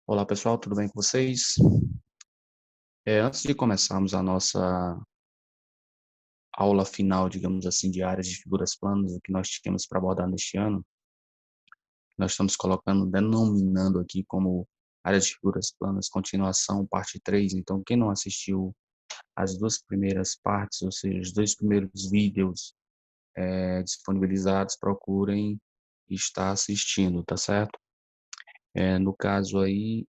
Olá pessoal, tudo bem com vocês? Antes de começarmos a nossa aula final, digamos assim, de áreas de figuras planas, o que nós tínhamos para abordar neste ano, nós estamos denominando aqui como áreas de figuras planas, continuação, parte 3. Então, quem não assistiu as duas primeiras partes, ou seja, os dois primeiros vídeos disponibilizados, procurem estar assistindo, tá certo? No caso aí,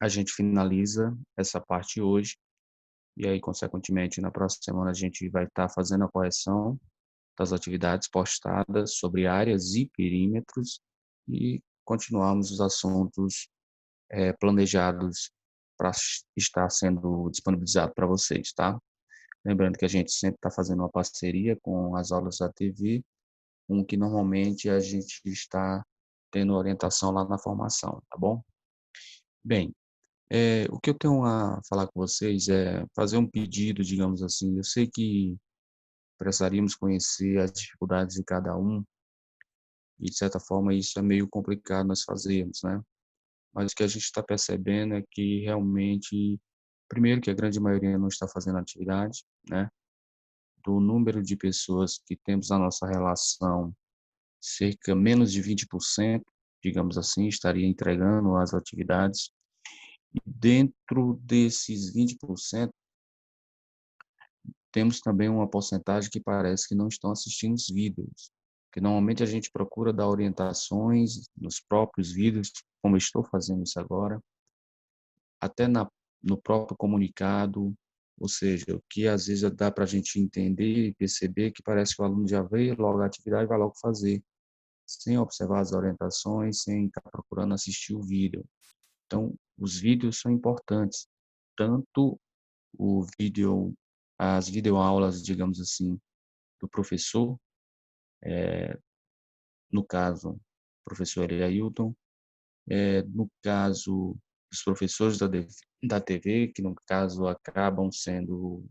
a gente finaliza essa parte hoje. E aí, consequentemente, na próxima semana a gente vai estar fazendo a correção das atividades postadas sobre áreas e perímetros e continuamos os assuntos planejados para estar sendo disponibilizado para vocês, tá? Lembrando que a gente sempre está fazendo uma parceria com as aulas da TV, com que normalmente a gente está tendo orientação lá na formação, tá bom? Bem, o que eu tenho a falar com vocês é fazer um pedido, digamos assim. Eu sei que precisaríamos conhecer as dificuldades de cada um, e de certa forma isso é meio complicado nós fazermos, né. Mas o que a gente está percebendo é que realmente, primeiro que a grande maioria não está fazendo atividade, né, do número de pessoas que temos na nossa relação, cerca menos de 20%, digamos assim, estaria entregando as atividades, e dentro desses 20%, temos também uma porcentagem que parece que não estão assistindo os vídeos, que normalmente a gente procura dar orientações nos próprios vídeos, como eu estou fazendo isso agora, até no próprio comunicado, ou seja, o que às vezes dá para a gente entender e perceber que parece que o aluno já vê logo a atividade e vai logo fazer, sem observar as orientações, sem estar procurando assistir o vídeo. Então, os vídeos são importantes, tanto o vídeo, as videoaulas, digamos assim, do professor, no caso, o professor Ailton, no caso dos professores da TV, que no caso acabam sendo,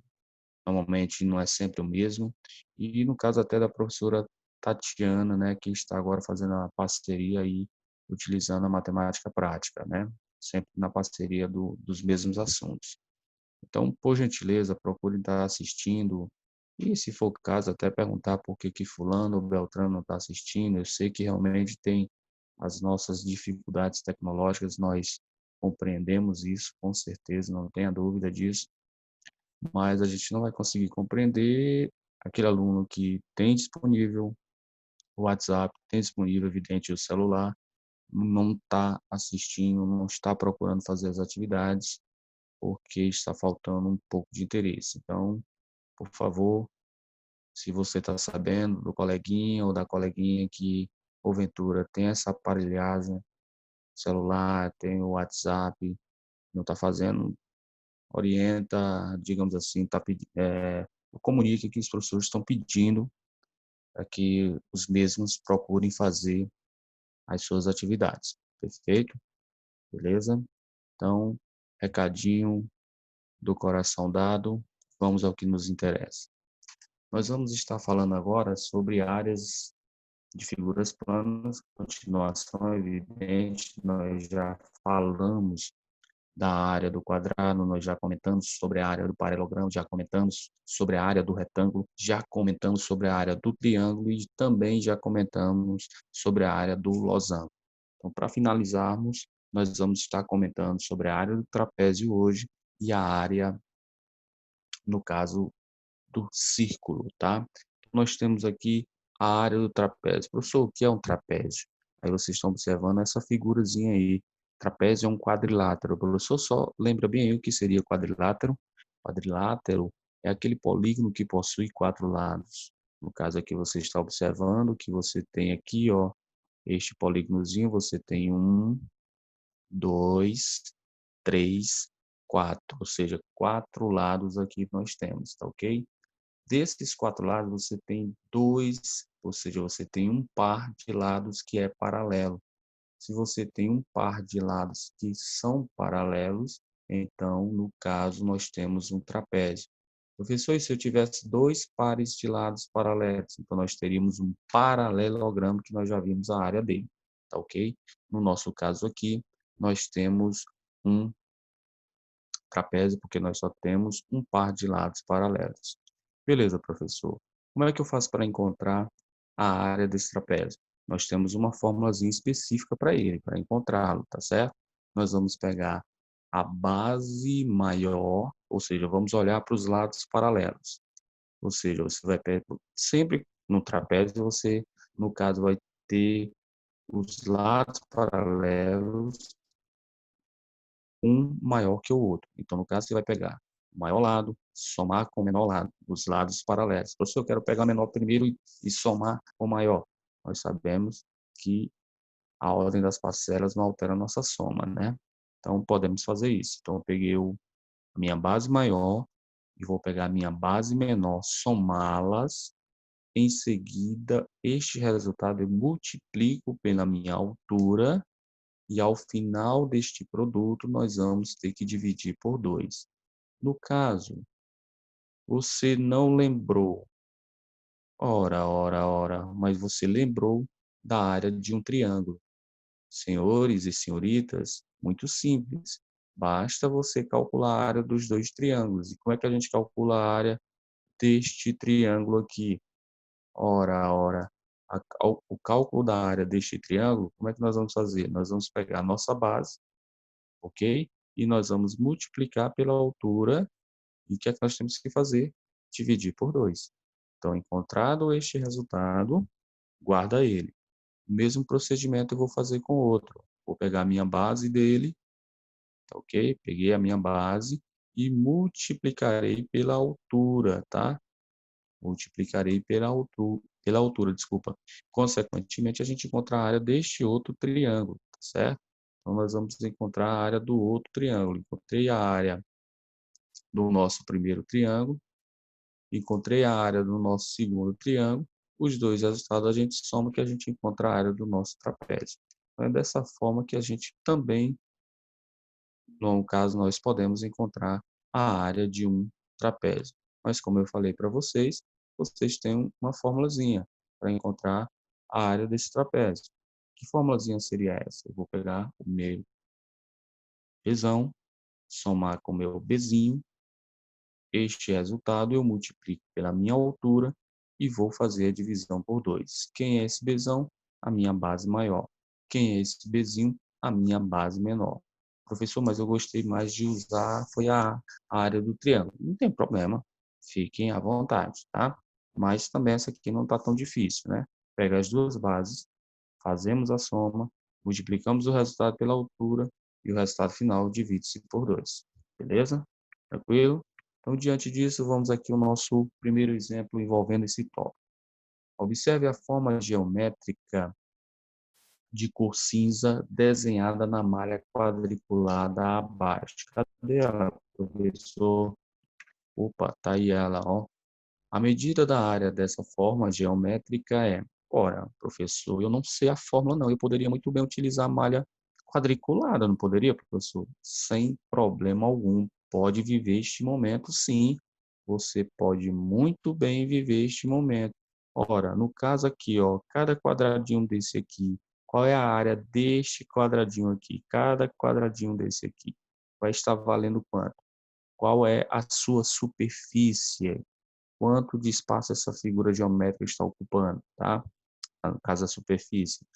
normalmente não é sempre o mesmo, e no caso até da professora Tatiana, né, que está agora fazendo a parceria aí, utilizando a matemática prática, né, sempre na parceria dos mesmos assuntos. Então, por gentileza, procure estar assistindo e, se for o caso, até perguntar por que que fulano ou beltrano não está assistindo. Eu sei que realmente tem as nossas dificuldades tecnológicas, nós compreendemos isso, com certeza, não tenha dúvida disso, mas a gente não vai conseguir compreender aquele aluno que tem disponível o WhatsApp, tem disponível, evidente, o celular, não está assistindo, não está procurando fazer as atividades, porque está faltando um pouco de interesse. Então, por favor, se você está sabendo do coleguinha ou da coleguinha que, porventura, tem essa aparelhagem, celular, tem o WhatsApp, não está fazendo, orienta, digamos assim, comunique que os professores estão pedindo para que os mesmos procurem fazer as suas atividades. Perfeito? Beleza? Então, recadinho do coração dado, vamos ao que nos interessa. Nós vamos estar falando agora sobre áreas de figuras planas, continuação evidente, nós já falamos da área do quadrado, nós já comentamos sobre a área do paralelogramo, já comentamos sobre a área do retângulo, já comentamos sobre a área do triângulo e também já comentamos sobre a área do losango. Então, para finalizarmos, nós vamos estar comentando sobre a área do trapézio hoje e a área, no caso, do círculo, tá? Nós temos aqui a área do trapézio. Professor, o que é um trapézio? Aí vocês estão observando essa figurazinha aí. Trapézio é um quadrilátero. Professor, só lembra bem aí o que seria quadrilátero? Quadrilátero é aquele polígono que possui 4 lados. No caso aqui você está observando que você tem aqui, ó, este polígonozinho, você tem 2, 3, 4, ou seja, 4 lados aqui nós temos, tá ok? Desses 4 lados, você tem 2, ou seja, você tem um par de lados que é paralelo. Se você tem um par de lados que são paralelos, então, no caso, nós temos um trapézio. Professor, e se eu tivesse 2 pares de lados paralelos? Então, nós teríamos um paralelogramo, que nós já vimos a área dele, tá ok? No nosso caso aqui, nós temos um trapézio, porque nós só temos um par de lados paralelos. Beleza, professor. Como é que eu faço para encontrar a área desse trapézio? Nós temos uma formulazinha específica para ele, para encontrá-lo, tá certo? Nós vamos pegar a base maior, ou seja, vamos olhar para os lados paralelos. Ou seja, você vai sempre no trapézio, você, no caso, vai ter os lados paralelos um maior que o outro. Então, no caso, você vai pegar o maior lado, somar com o menor lado, os lados paralelos. Professor, eu quero pegar o menor primeiro e somar com o maior. Nós sabemos que a ordem das parcelas não altera a nossa soma, né? Então, podemos fazer isso. Então, eu peguei a minha base maior e vou pegar a minha base menor, somá-las. Em seguida, este resultado eu multiplico pela minha altura e ao final deste produto nós vamos ter que dividir por 2. No caso, você não lembrou, ora, mas você lembrou da área de um triângulo. Senhores e senhoritas, muito simples. Basta você calcular a área dos dois triângulos. E como é que a gente calcula a área deste triângulo aqui? Ora, o cálculo da área deste triângulo, como é que nós vamos fazer? Nós vamos pegar a nossa base, ok? E nós vamos multiplicar pela altura. E o que é que nós temos que fazer? Dividir por 2. Então, encontrado este resultado, guarda ele. O mesmo procedimento eu vou fazer com o outro. Vou pegar a minha base dele, tá ok? Peguei a minha base e multiplicarei pela altura, tá? Multiplicarei pela altura, desculpa. Consequentemente, a gente encontra a área deste outro triângulo, tá certo? Então, nós vamos encontrar a área do outro triângulo. Encontrei a área do nosso primeiro triângulo, encontrei a área do nosso segundo triângulo, os dois resultados a gente soma que a gente encontra a área do nosso trapézio. Então, é dessa forma que a gente também, no caso, nós podemos encontrar a área de um trapézio. Mas, como eu falei para vocês, vocês têm uma formulazinha para encontrar a área desse trapézio. Que formulazinha seria essa? Eu vou pegar o meu Bzão, somar com o meu Bzinho. Este resultado eu multiplico pela minha altura e vou fazer a divisão por 2. Quem é esse Bzão? A minha base maior. Quem é esse Bzinho? A minha base menor. Professor, mas eu gostei mais de usar, foi a área do triângulo. Não tem problema, fiquem à vontade, tá? Mas também essa aqui não está tão difícil, né? Pega as duas bases, fazemos a soma, multiplicamos o resultado pela altura e o resultado final divide-se por 2. Beleza? Tranquilo? Então, diante disso, vamos aqui ao nosso primeiro exemplo envolvendo esse tópico. Observe a forma geométrica de cor cinza desenhada na malha quadriculada abaixo. Cadê ela, professor? Opa, tá aí ela, ó. A medida da área dessa forma geométrica é, ora, professor, eu não sei a fórmula não, eu poderia muito bem utilizar a malha quadriculada, não poderia, professor? Sem problema algum, pode viver este momento, sim, você pode muito bem viver este momento. Ora, no caso aqui, ó, cada quadradinho desse aqui, qual é a área deste quadradinho aqui? Cada quadradinho desse aqui vai estar valendo quanto? Qual é a sua superfície? Quanto de espaço essa figura geométrica está ocupando, tá? No caso, a superfície.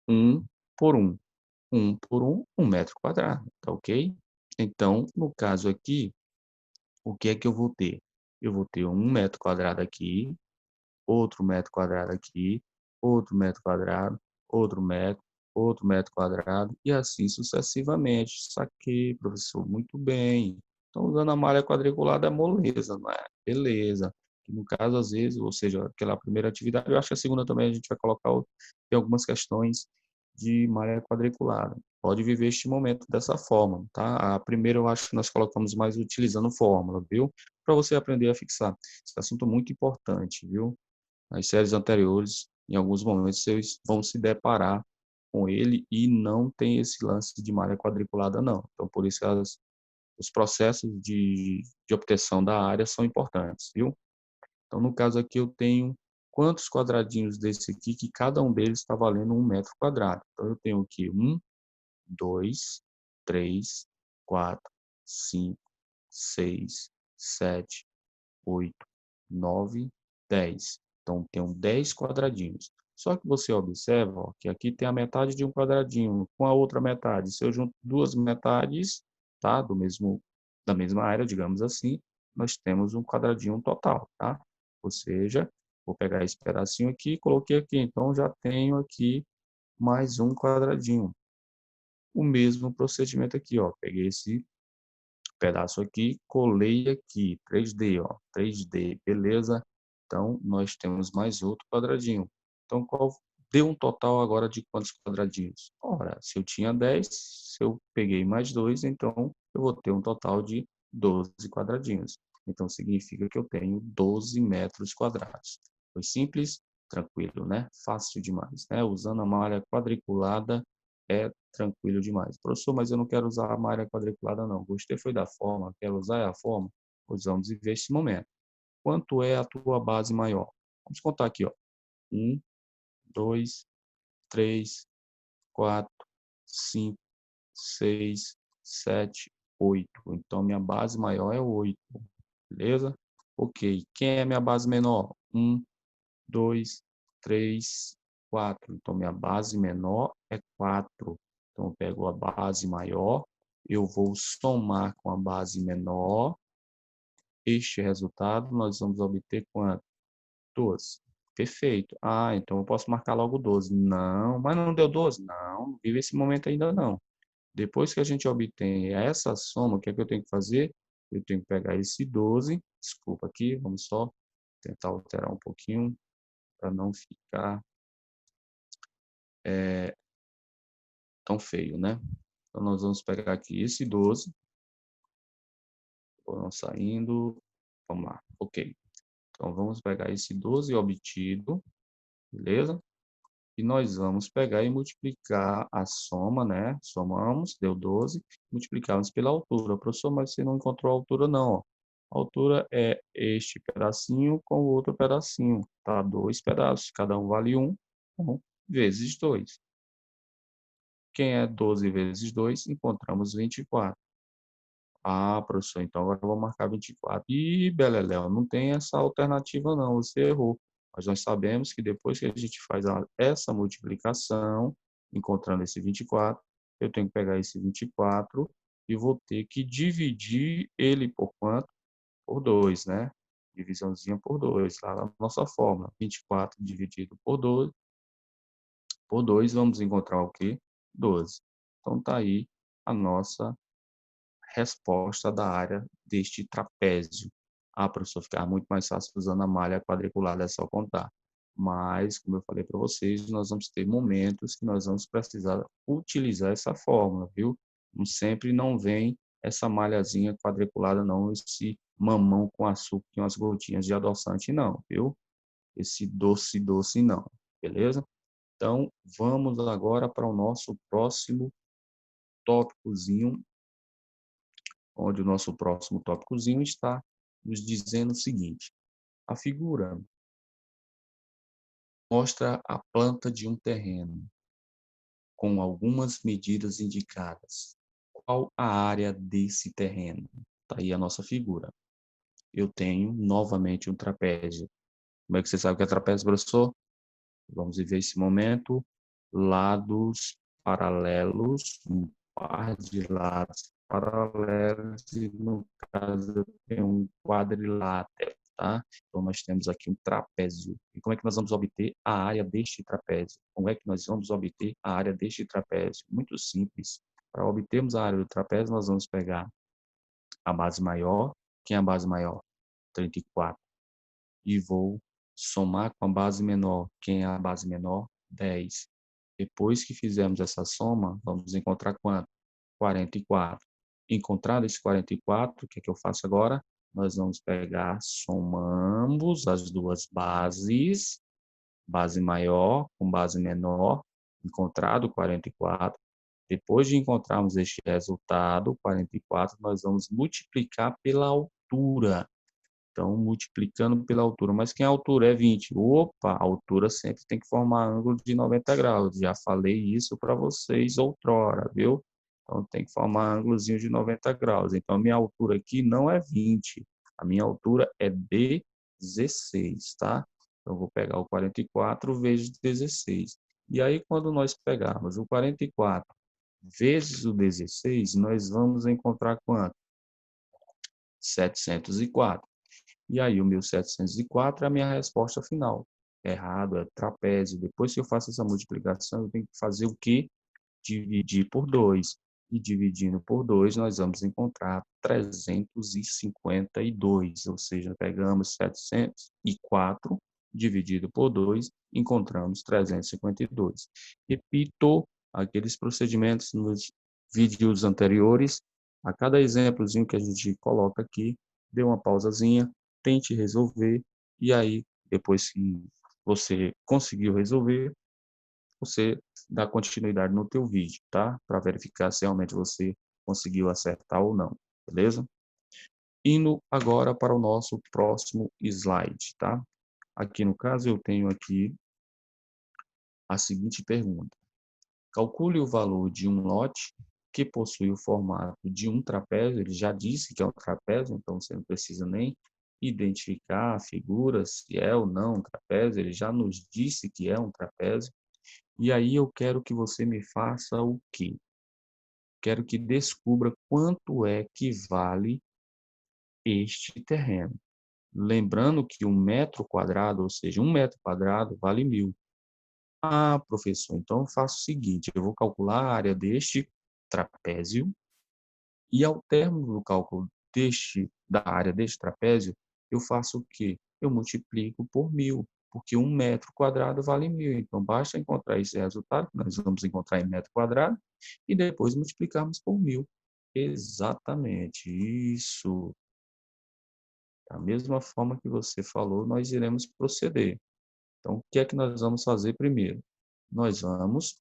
1 por 1. 1 por 1, 1 metro quadrado, tá ok? Então, no caso aqui, o que é que eu vou ter? Eu vou ter 1 metro quadrado aqui, outro metro quadrado aqui, outro metro quadrado, outro metro quadrado, e assim sucessivamente. Saquei, professor, muito bem. Então, usando a malha quadriculada é moleza, não é? Beleza. No caso, às vezes, ou seja, aquela primeira atividade, eu acho que a segunda também a gente vai colocar tem algumas questões de malha quadriculada. Pode viver este momento dessa forma, tá? A primeira eu acho que nós colocamos mais utilizando fórmula, viu? Para você aprender a fixar. Esse assunto é muito importante, viu? Nas séries anteriores, em alguns momentos, vocês vão se deparar com ele e não tem esse lance de malha quadriculada, não. Então, por isso, os processos de obtenção da área são importantes, viu? Então, no caso aqui, eu tenho quantos quadradinhos desse aqui, que cada um deles está valendo 1 metro quadrado. Então, eu tenho aqui 1, 2, 3, 4, 5, 6, 7, 8, 9, 10. Então, tenho 10 quadradinhos. Só que você observa, ó, que aqui tem a metade de um quadradinho com a outra metade. Se eu junto duas metades, tá? Da mesma área, digamos assim, nós temos um quadradinho total, tá? Ou seja, vou pegar esse pedacinho aqui e coloquei aqui. Então, já tenho aqui mais um quadradinho. O mesmo procedimento aqui, ó. Peguei esse pedaço aqui, colei aqui, 3D, ó, 3D, beleza? Então, nós temos mais outro quadradinho. Então, qual deu um total agora de quantos quadradinhos? Ora, se eu tinha 10, se eu peguei mais 2, então eu vou ter um total de 12 quadradinhos. Então, significa que eu tenho 12 metros quadrados. Foi simples, tranquilo, né? Fácil demais, né? Usando a malha quadriculada, é tranquilo demais. Professor, mas eu não quero usar a malha quadriculada, não. Gostei foi da forma, quero usar a forma? Usamos e ver esse momento. Quanto é a tua base maior? Vamos contar aqui, ó. 1, 2, 3, 4, 5, 6, 7, 8. Então, minha base maior é 8. Beleza? Ok. Quem é minha base menor? 1, 2, 3, 4. Então, minha base menor é 4. Então, eu pego a base maior, eu vou somar com a base menor. Este resultado nós vamos obter quanto? 12. Perfeito. Ah, então eu posso marcar logo 12. Não, mas não deu 12? Não, não vive esse momento ainda não. Depois que a gente obtém essa soma, o que é que eu tenho que fazer? Eu tenho que pegar esse 12, desculpa aqui, vamos só tentar alterar um pouquinho para não ficar tão feio, né? Então, nós vamos pegar aqui esse 12, foram saindo, vamos lá, ok. Então, vamos pegar esse 12 obtido, beleza? E nós vamos pegar e multiplicar a soma, né? Somamos, deu 12, multiplicamos pela altura. Professor, mas você não encontrou a altura, não, ó. A altura é este pedacinho com o outro pedacinho, tá? Dois pedaços, cada um vale 1, então, vezes 2. Quem é 12 vezes 2? Encontramos 24. Ah, professor, então agora eu vou marcar 24. Ih, beleléu, não tem essa alternativa não, você errou. Mas nós sabemos que depois que a gente faz essa multiplicação, encontrando esse 24, eu tenho que pegar esse 24 e vou ter que dividir ele por quanto? Por 2, né? Divisãozinha por 2, lá na nossa fórmula. 24 dividido por 2, vamos encontrar o quê? 12. Então, tá aí a nossa resposta da área deste trapézio. Ah, professor, ficar muito mais fácil usando a malha quadriculada, é só contar. Mas, como eu falei para vocês, nós vamos ter momentos que nós vamos precisar utilizar essa fórmula, viu? Sempre não vem essa malhazinha quadriculada, não, esse mamão com açúcar e umas gotinhas de adoçante, não, viu? Esse doce, doce, não, beleza? Então, vamos agora para o nosso próximo tópicozinho, onde o nosso próximo tópicozinho está nos dizendo o seguinte: a figura mostra a planta de um terreno com algumas medidas indicadas. Qual a área desse terreno? Está aí a nossa figura. Eu tenho novamente um trapézio. Como é que você sabe que é trapézio, professor? Vamos viver esse momento. Lados paralelos, um par de lados paralelos, e no caso eu tenho um quadrilátero, tá? Então nós temos aqui um trapézio. E como é que nós vamos obter a área deste trapézio? Como é que nós vamos obter a área deste trapézio? Muito simples. Para obtermos a área do trapézio, nós vamos pegar a base maior. Quem é a base maior? 34. E vou somar com a base menor. Quem é a base menor? 10. Depois que fizermos essa soma, vamos encontrar quanto? 44. Encontrado esse 44, o que é que eu faço agora? Nós vamos pegar, somamos as duas bases, base maior com base menor, encontrado 44. Depois de encontrarmos este resultado, 44, nós vamos multiplicar pela altura. Então, multiplicando pela altura. Mas quem a altura é 20? Opa, a altura sempre tem que formar ângulo de 90 graus. Já falei isso para vocês outrora, viu? Então, tem que formar ângulozinho de 90 graus. Então, a minha altura aqui não é 20. A minha altura é 16, tá? Então, eu vou pegar o 44 vezes 16. E aí, quando nós pegarmos o 44 vezes o 16, nós vamos encontrar quanto? 704. E aí, o meu 704 é a minha resposta final. Errado, é trapézio. Depois que eu faço essa multiplicação, eu tenho que fazer o quê? Dividir por 2. E dividindo por 2, nós vamos encontrar 352. Ou seja, pegamos 704 dividido por 2, encontramos 352. Repito aqueles procedimentos nos vídeos anteriores. A cada exemplozinho que a gente coloca aqui, dê uma pausazinha, tente resolver, e aí, depois que você conseguiu resolver, você dá continuidade no teu vídeo, tá? Para verificar se realmente você conseguiu acertar ou não, beleza? Indo agora para o nosso próximo slide, tá? Aqui no caso eu tenho aqui a seguinte pergunta: calcule o valor de um lote que possui o formato de um trapézio. Ele já disse que é um trapézio, então você não precisa nem identificar a figura, se é ou não um trapézio, ele já nos disse que é um trapézio. E aí eu quero que você me faça o quê? Quero que descubra quanto é que vale este terreno. Lembrando que um metro quadrado, ou seja, um metro quadrado vale 1.000. Ah, professor, então eu faço o seguinte, eu vou calcular a área deste trapézio e ao término do cálculo da área deste trapézio, eu faço o quê? Eu multiplico por 1.000, porque um metro quadrado vale 1.000. Então, basta encontrar esse resultado, que nós vamos encontrar em metro quadrado, e depois multiplicarmos por 1.000. Exatamente, isso. Da mesma forma que você falou, nós iremos proceder. Então, o que é que nós vamos fazer primeiro? Nós vamos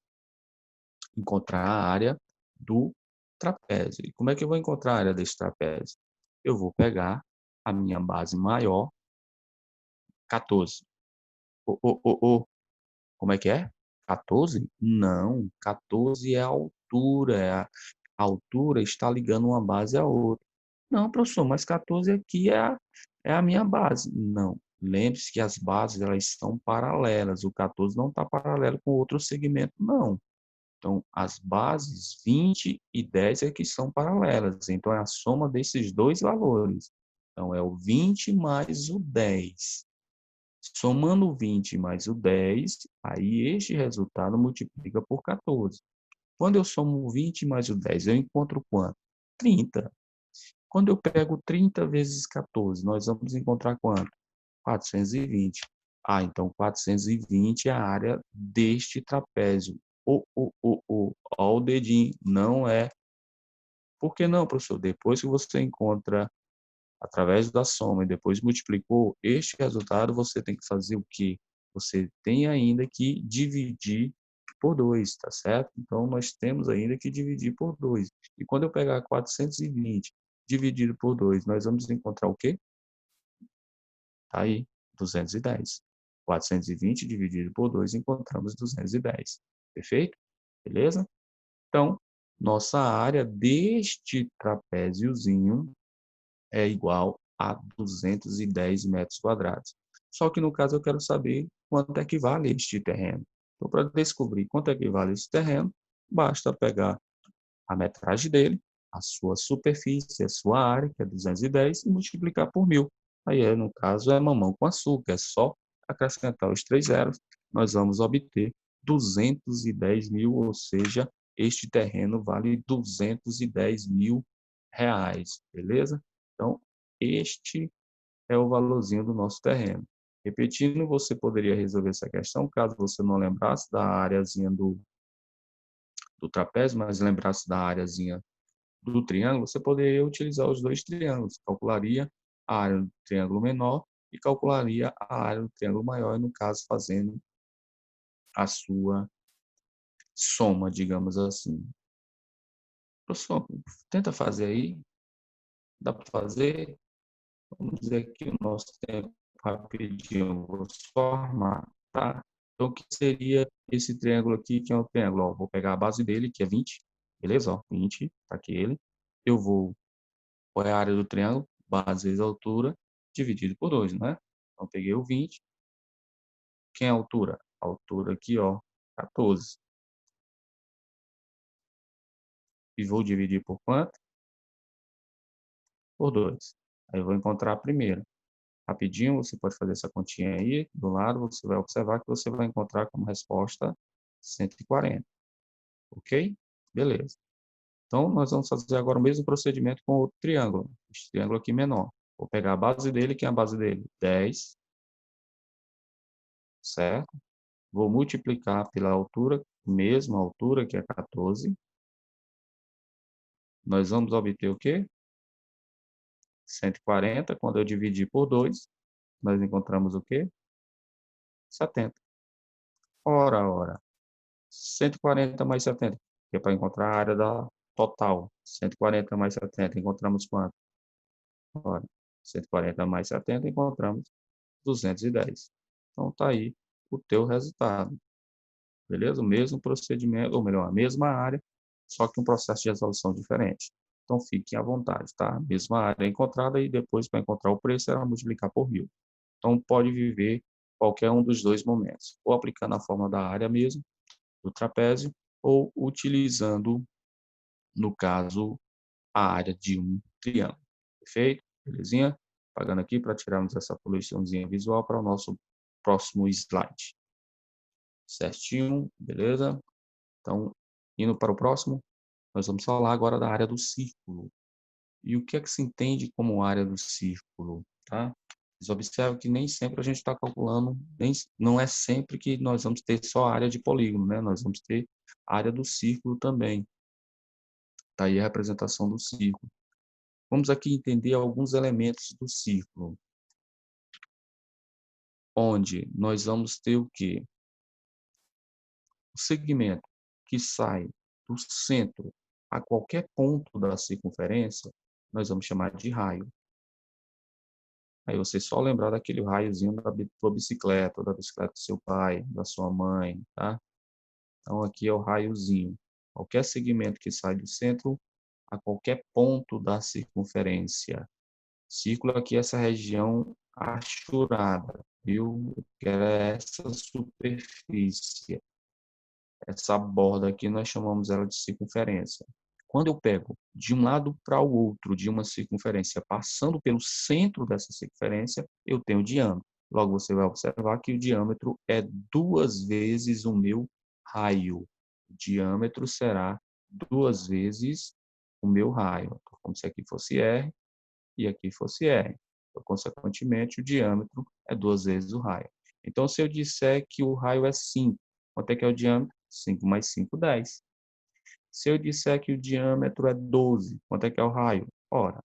encontrar a área do trapézio. E como é que eu vou encontrar a área desse trapézio? Eu vou pegar a minha base maior, 14. Como é que é? 14? Não, 14 é a altura. A altura está ligando uma base à outra. Não, professor, mas 14 aqui é a minha base. Não. Lembre-se que as bases elas são paralelas. O 14 não está paralelo com outro segmento, não. Então, as bases 20 e 10 é que são paralelas. Então, é a soma desses dois valores. Então, é o 20 mais o 10. Somando o 20 mais o 10, aí este resultado multiplica por 14. Quando eu somo o 20 mais o 10, eu encontro quanto? 30. Quando eu pego 30 vezes 14, nós vamos encontrar quanto? 420. Ah, então 420 é a área deste trapézio. Ó o dedinho, não é. Por que não, professor? Depois que você encontra através da soma e depois multiplicou este resultado, você tem que fazer o quê? Você tem ainda que dividir por 2, tá certo? Então, nós temos ainda que dividir por 2. E quando eu pegar 420 dividido por 2, nós vamos encontrar o quê? Tá aí, 210. 420 dividido por 2, encontramos 210. Perfeito? Beleza? Então, nossa área deste trapéziozinho é igual a 210 metros quadrados. Só que no caso eu quero saber quanto é que vale este terreno. Então, para descobrir quanto é que vale esse terreno, basta pegar a metragem dele, a sua superfície, a sua área, que é 210, e multiplicar por 1.000. Aí, no caso, é mamão com açúcar, é só acrescentar os 3 zeros, nós vamos obter 210 mil, ou seja, este terreno vale 210 mil reais, beleza? Então, este é o valorzinho do nosso terreno. Repetindo, você poderia resolver essa questão, caso você não lembrasse da areazinha do trapézio, mas lembrasse da areazinha do triângulo, você poderia utilizar os dois triângulos. Calcularia a área do triângulo menor e calcularia a área do triângulo maior, e no caso, fazendo a sua soma, digamos assim. Professor, tenta fazer aí. Dá para fazer? Vamos dizer aqui o nosso tempo rapidinho, vou só armar, tá? Então, o que seria esse triângulo aqui, que é um triângulo? Ó, vou pegar a base dele, que é 20, beleza? Ó, 20, tá aqui ele. Eu vou, qual é a área do triângulo? Base vezes a altura, dividido por 2, né? Então, peguei o 20. Quem é a altura? A altura aqui, ó, 14. E vou dividir por quanto? Por 2. Aí eu vou encontrar a primeira. Rapidinho, você pode fazer essa continha aí, do lado, você vai observar que você vai encontrar como resposta 140, ok? Beleza. Então, nós vamos fazer agora o mesmo procedimento com outro triângulo, esse triângulo aqui menor. Vou pegar a base dele, que é a base dele? 10, certo? Vou multiplicar pela altura, mesma altura, que é 14. Nós vamos obter o quê? 140. Quando eu dividir por 2, nós encontramos o quê? 70. Ora. 140 mais 70, que é para encontrar a área da total. 140 mais 70, encontramos quanto? Ora, 140 mais 70, encontramos 210. Então, está aí o teu resultado. Beleza? O mesmo procedimento, ou melhor, a mesma área, só que um processo de resolução diferente. Então, fiquem à vontade, tá? Mesma área encontrada e depois, para encontrar o preço, era multiplicar por 1.000. Então, pode viver qualquer um dos dois momentos. Ou aplicando a forma da área mesmo, do trapézio, ou utilizando, no caso, a área de um triângulo. Perfeito? Belezinha? Pagando aqui para tirarmos essa poluiçãozinha visual para o nosso próximo slide. Certinho, beleza? Então, indo para o próximo, nós vamos falar agora da área do círculo. E o que é que se entende como área do círculo, tá? Vocês observam que nem sempre a gente está calculando, não é sempre que nós vamos ter só a área de polígono, né? Nós vamos ter a área do círculo também. Está aí a representação do círculo. Vamos aqui entender alguns elementos do círculo, onde nós vamos ter o quê? O segmento que sai do centro a qualquer ponto da circunferência, nós vamos chamar de raio. Aí você só lembrar daquele raiozinho da tua bicicleta, da bicicleta do seu pai, da sua mãe, tá? Então aqui é o raiozinho. Qualquer segmento que sai do centro a qualquer ponto da circunferência. Círculo aqui é essa região achurada, viu? Que é essa superfície. Essa borda aqui nós chamamos ela de circunferência. Quando eu pego de um lado para o outro de uma circunferência, passando pelo centro dessa circunferência, eu tenho o diâmetro. Logo, você vai observar que o diâmetro é 2 vezes o meu raio. O diâmetro será 2 vezes o meu raio. Como se aqui fosse R e aqui fosse R. Então, consequentemente, o diâmetro é 2 vezes o raio. Então, se eu disser que o raio é 5, quanto é que é o diâmetro? 5 mais 5, 10. Se eu disser que o diâmetro é 12, quanto é que é o raio? Ora,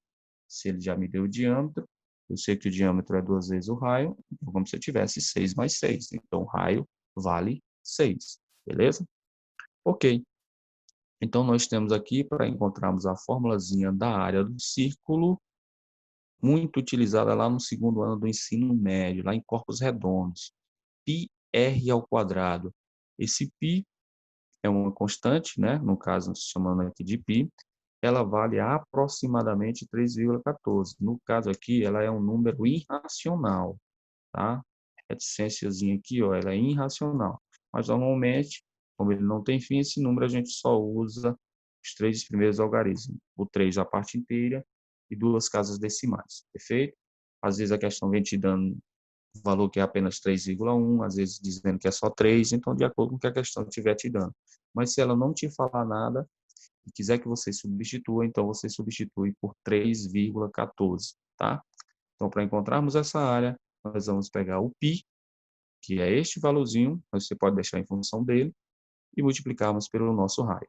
se ele já me deu o diâmetro, eu sei que o diâmetro é 2 vezes o raio, então como se eu tivesse 6 mais 6. Então, o raio vale 6, beleza? Ok. Então, nós temos aqui, para encontrarmos a formulazinha da área do círculo, muito utilizada lá no segundo ano do ensino médio, lá em Corpos Redondos. πr ao quadrado. Esse π é uma constante, né? No caso, chamando aqui de π, ela vale aproximadamente 3,14. No caso aqui, ela é um número irracional, tá? A reticênciazinha aqui, ó, ela é irracional. Mas, normalmente, como ele não tem fim, esse número a gente só usa os 3 primeiros algarismos. O 3 a parte inteira e 2 casas decimais, perfeito? Às vezes a questão vem te dando o valor que é apenas 3,1, às vezes dizendo que é só 3, então de acordo com o que a questão estiver te dando. Mas se ela não te falar nada e quiser que você substitua, então você substitui por 3,14, tá? Então, para encontrarmos essa área, nós vamos pegar o π, que é este valorzinho, você pode deixar em função dele, e multiplicarmos pelo nosso raio,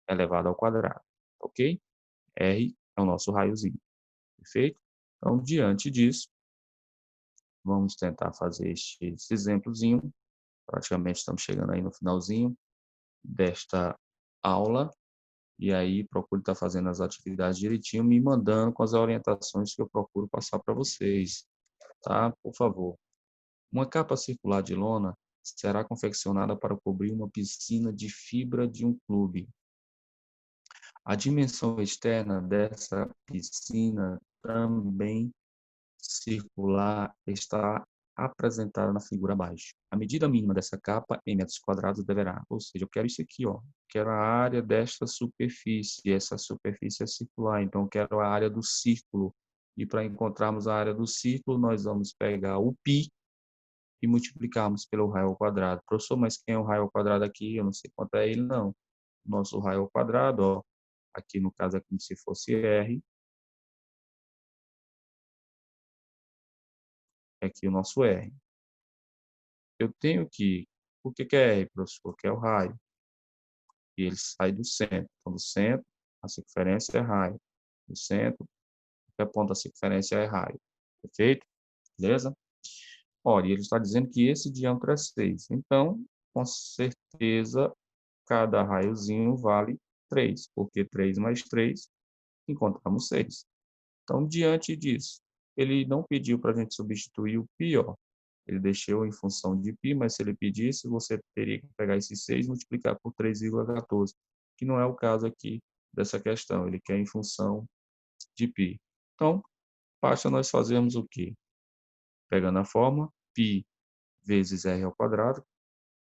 elevado ao quadrado, ok? R é o nosso raiozinho, perfeito? Então, diante disso, vamos tentar fazer este exemplozinho. Praticamente estamos chegando aí no finalzinho desta aula. e aí procure estar fazendo as atividades direitinho, me mandando com as orientações que eu procuro passar para vocês, tá? Por favor. Uma capa circular de lona será confeccionada para cobrir uma piscina de fibra de um clube. A dimensão externa dessa piscina também circular está apresentada na figura abaixo. A medida mínima dessa capa em metros quadrados deverá, ou seja, eu quero isso aqui, ó, quero a área desta superfície, essa superfície é circular, então eu quero a área do círculo. E para encontrarmos a área do círculo, nós vamos pegar o π e multiplicarmos pelo raio ao quadrado. Professor, mas quem é o raio ao quadrado aqui? Eu não sei quanto é ele, não. Nosso raio ao quadrado, ó, aqui no caso é como se fosse R, é aqui o nosso R. Eu tenho que, por que é R, professor? Que é o raio, e ele sai do centro. Então, do centro, a circunferência é raio. Do centro, até ponto da circunferência é raio. Perfeito? Beleza? Olha, ele está dizendo que esse diâmetro é 6. Então, com certeza, cada raiozinho vale 3, porque 3 mais 3, encontramos 6. Então, diante disso, ele não pediu para a gente substituir o π, ó. Ele deixou em função de π, mas se ele pedisse, você teria que pegar esse 6 e multiplicar por 3,14, que não é o caso aqui dessa questão. Ele quer em função de π. Então, basta nós fazermos o quê? Pegando a forma, π vezes r ao quadrado,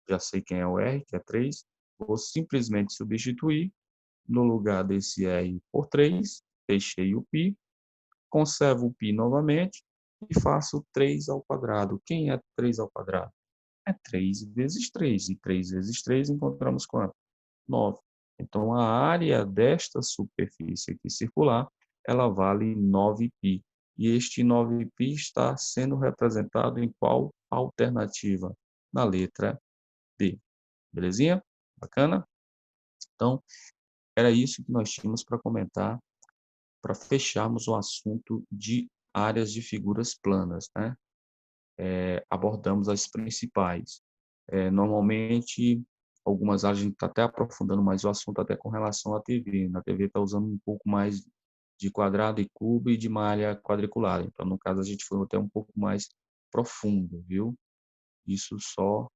já sei quem é o r, que é 3, vou simplesmente substituir no lugar desse r por 3, deixei o π, conservo o π novamente e faço 3 ao quadrado. Quem é 3 ao quadrado? É 3 vezes 3. E 3 vezes 3 encontramos quanto? 9. Então, a área desta superfície aqui circular, ela vale 9π. E este 9π está sendo representado em qual alternativa? Na letra B. Belezinha? Bacana? Então, era isso que nós tínhamos para comentar, para fecharmos o assunto de áreas de figuras planas, né? Abordamos as principais. Normalmente, algumas áreas a gente está até aprofundando mais o assunto até com relação à TV. Na TV está usando um pouco mais de quadrado e cubo e de malha quadriculada. Então, no caso, a gente foi até um pouco mais profundo, viu? Isso só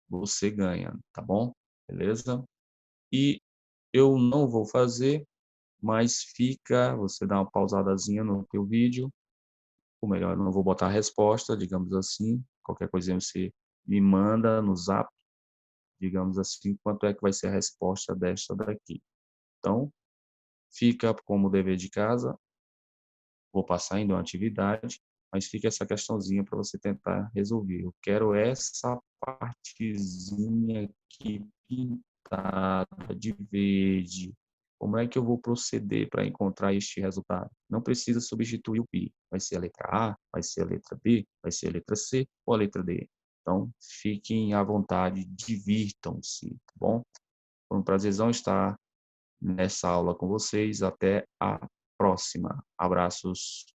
você ganha, tá bom? Beleza? E eu não vou fazer, mas fica, você dá uma pausadazinha no teu vídeo, ou melhor, eu não vou botar a resposta, digamos assim, qualquer coisinha você me manda no zap, digamos assim, quanto é que vai ser a resposta desta daqui. Então, fica como dever de casa, vou passar ainda uma atividade, mas fica essa questãozinha para você tentar resolver. Eu quero essa partezinha aqui pintada de verde. Como é que eu vou proceder para encontrar este resultado? Não precisa substituir o π. Vai ser a letra A, vai ser a letra B, vai ser a letra C ou a letra D. Então, fiquem à vontade, divirtam-se, tá bom? Foi um prazerzão estar nessa aula com vocês. Até a próxima. Abraços.